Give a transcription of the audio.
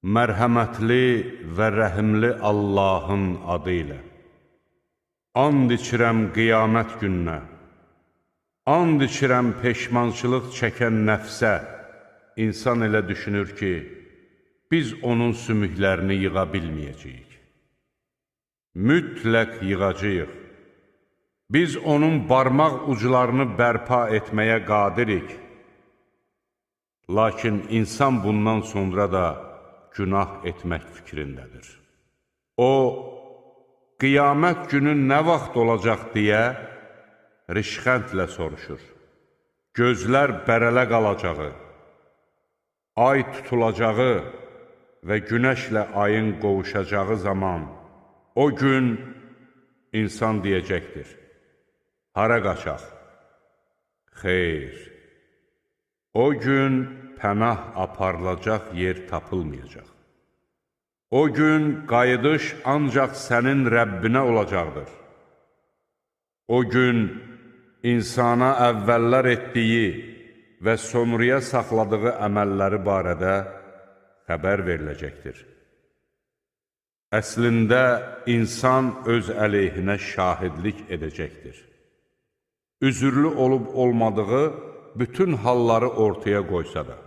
Mərhəmətli və rəhimli Allahın adı ilə. And içirəm qiyamət gününə, and içirəm peşmançılıq çəkən nəfsə. İnsan elə düşünür ki, biz onun sümüklərini yığa bilməyəcəyik. Mütləq yığacağıq. Biz onun barmaq uclarını bərpa etməyə qadirik. Lakin insan bundan sonra da günah etmək fikrindədir. O, qiyamət günü nə vaxt olacaq deyə rişxəndlə soruşur. Gözlər bərələ qalacağı, ay tutulacağı və günəşlə ayın qovuşacağı zaman, o gün insan deyəcəkdir: hara qaçaq? Xeyr, o gün pənah aparılacaq yer tapılmayacaq. O gün qayıdış ancaq sənin Rəbbinə olacaqdır. O gün insana əvvəllər etdiyi və sonraya saxladığı əməlləri barədə xəbər veriləcəkdir. Əslində, insan öz əleyhinə şahidlik edəcəkdir. Üzürlü olub olmadığı bütün halları ortaya qoysa da.